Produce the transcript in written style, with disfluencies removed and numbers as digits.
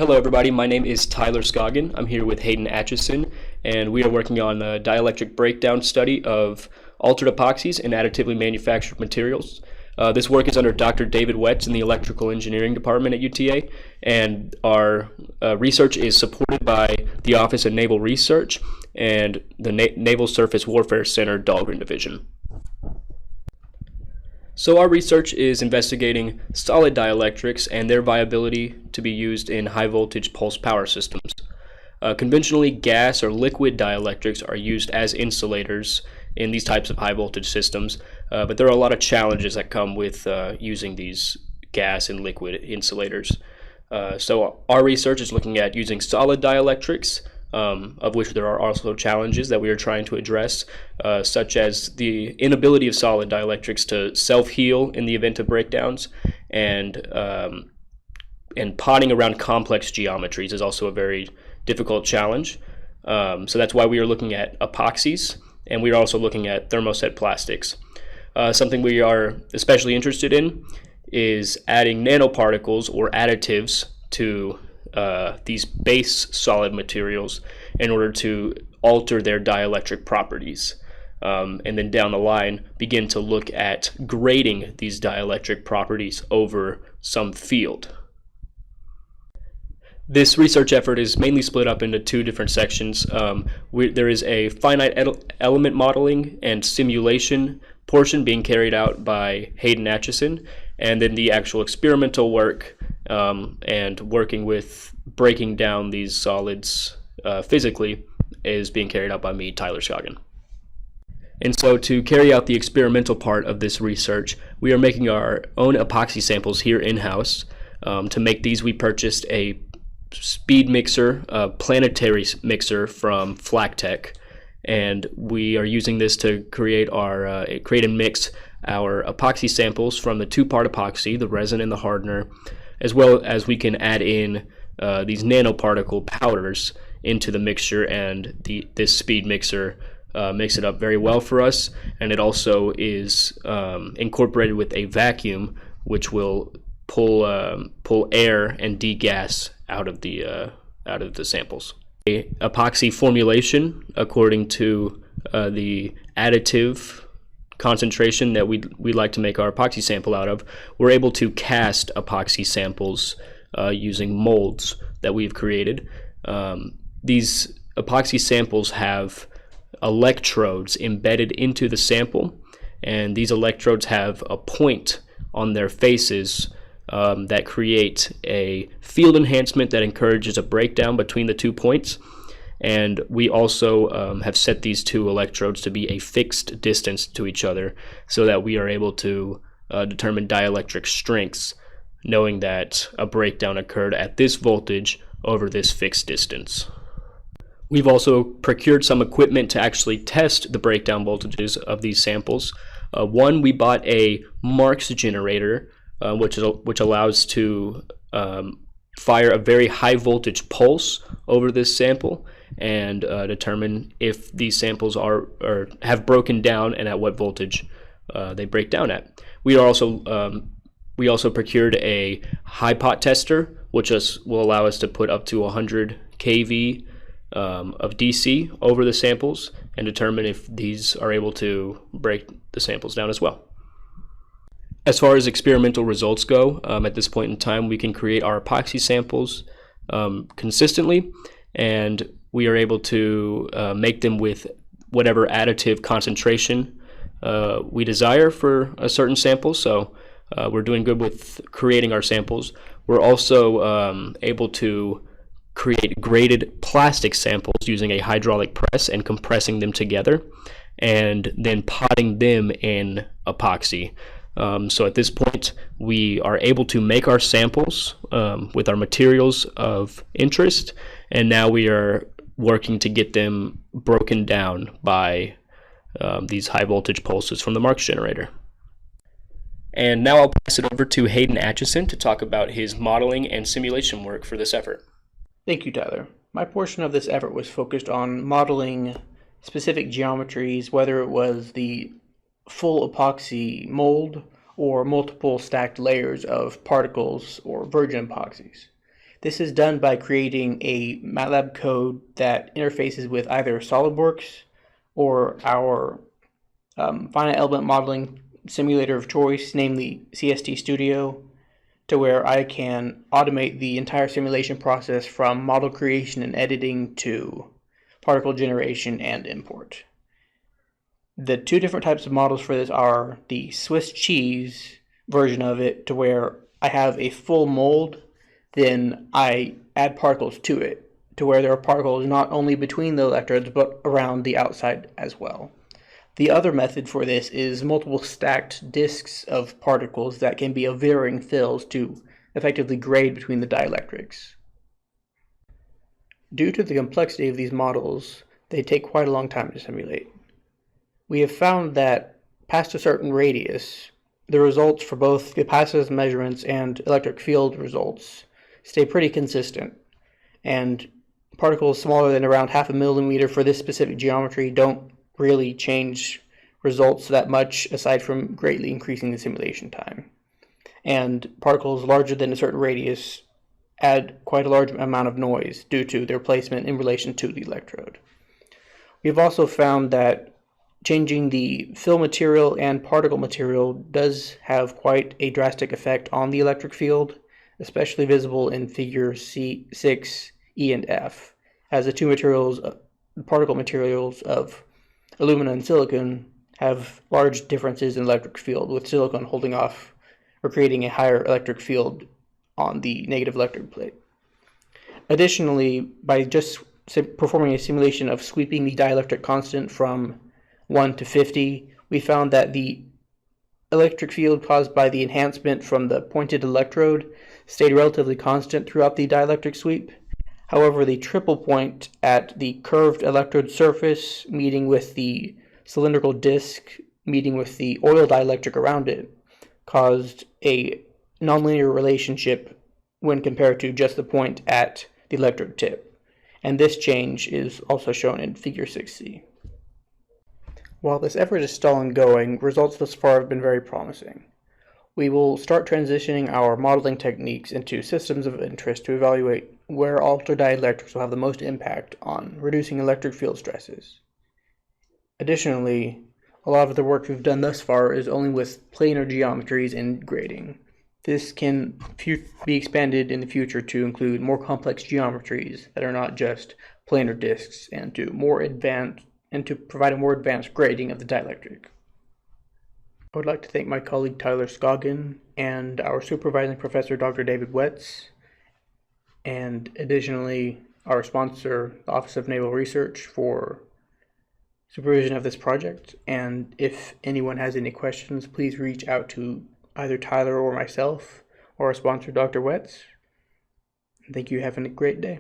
Hello everybody, my name is Tyler Scoggin. I'm here with Hayden Atchison, and we are working on a dielectric breakdown study of altered epoxies and additively manufactured materials. This work is under Dr. David Wetz in the Electrical Engineering Department at UTA, and our research is supported by the Office of Naval Research and the Naval Surface Warfare Center Dahlgren Division. So our research is investigating solid dielectrics and their viability to be used in high voltage pulse power systems. Conventionally, gas or liquid dielectrics are used as insulators in these types of high voltage systems, but there are a lot of challenges that come with using these gas and liquid insulators. So our research is looking at using solid dielectrics, of which there are also challenges that we are trying to address, such as the inability of solid dielectrics to self-heal in the event of breakdowns, and potting around complex geometries is also a very difficult challenge. So that's why we are looking at epoxies, and we are also looking at thermoset plastics. Something we are especially interested in is adding nanoparticles or additives to these base solid materials in order to alter their dielectric properties, and then down the line begin to look at grading these dielectric properties over some field. This research effort is mainly split up into two different sections. There is a finite element modeling and simulation portion being carried out by Hayden Atchison, and then the actual experimental work and working with breaking down these solids physically is being carried out by me, Tyler Scoggin. And so to carry out the experimental part of this research, we are making our own epoxy samples here in-house. To make these, we purchased a speed mixer, a planetary mixer from FlakTech, and we are using this to create and mix our epoxy samples from the two-part epoxy, the resin and the hardener, as well as we can add in these nanoparticle powders into the mixture, and this speed mixer makes it up very well for us, and it also is incorporated with a vacuum which will pull air and degas out of the samples. A epoxy formulation according to the additive concentration that we'd like to make our epoxy sample out of. We're able to cast epoxy samples using molds that we've created. These epoxy samples have electrodes embedded into the sample, and these electrodes have a point on their faces that create a field enhancement that encourages a breakdown between the 2 points. And we also have set these two electrodes to be a fixed distance to each other, so that we are able to determine dielectric strengths, knowing that a breakdown occurred at this voltage over this fixed distance. We've also procured some equipment to actually test the breakdown voltages of these samples. One, we bought a Marx generator, which allows to fire a very high voltage pulse over this sample and determine if these samples are or have broken down and at what voltage they break down at. We also procured a high pot tester, which will allow us to put up to 100 kV of DC over the samples and determine if these are able to break the samples down as well. As far as experimental results go, at this point in time, we can create our epoxy samples consistently, and we are able to make them with whatever additive concentration we desire for a certain sample. So we're doing good with creating our samples. We're also able to create graded plastic samples using a hydraulic press and compressing them together, and then potting them in epoxy. So at this point, we are able to make our samples with our materials of interest, and now we are working to get them broken down by these high voltage pulses from the Marx generator. And now I'll pass it over to Hayden Atchison to talk about his modeling and simulation work for this effort. Thank you, Tyler. My portion of this effort was focused on modeling specific geometries, whether it was the full epoxy mold or multiple stacked layers of particles or virgin epoxies. This is done by creating a MATLAB code that interfaces with either SolidWorks or our finite element modeling simulator of choice, namely CST Studio, to where I can automate the entire simulation process from model creation and editing to particle generation and import. The two different types of models for this are the Swiss cheese version of it, to where I have a full mold, then I add particles to it, to where there are particles not only between the electrodes but around the outside as well. The other method for this is multiple stacked disks of particles that can be of varying fills to effectively grade between the dielectrics. Due to the complexity of these models, they take quite a long time to simulate. We have found that past a certain radius, the results for both capacitance measurements and electric field results stay pretty consistent, and particles smaller than around 0.5 millimeter for this specific geometry don't really change results that much, aside from greatly increasing the simulation time. And particles larger than a certain radius add quite a large amount of noise due to their placement in relation to the electrode. We've also found that changing the fill material and particle material does have quite a drastic effect on the electric field, especially visible in figure C6, E, and F, as the two materials, particle materials of aluminum and silicon, have large differences in electric field, with silicon holding off or creating a higher electric field on the negative electric plate. Additionally, by just performing a simulation of sweeping the dielectric constant from 1 to 50, we found that the electric field caused by the enhancement from the pointed electrode stayed relatively constant throughout the dielectric sweep. However, the triple point at the curved electrode surface meeting with the cylindrical disc meeting with the oil dielectric around it caused a nonlinear relationship when compared to just the point at the electrode tip. And this change is also shown in figure 6C. While this effort is still ongoing, results thus far have been very promising. We will start transitioning our modeling techniques into systems of interest to evaluate where altered dielectrics will have the most impact on reducing electric field stresses. Additionally, a lot of the work we've done thus far is only with planar geometries and grading. This can be expanded in the future to include more complex geometries that are not just planar disks, and to provide a more advanced grading of the dielectric. I would like to thank my colleague Tyler Scoggin and our supervising professor Dr. David Wetz, and additionally our sponsor, the Office of Naval Research, for supervision of this project. And if anyone has any questions, please reach out to either Tyler or myself or our sponsor, Dr. Wetz. Thank you. Have a great day.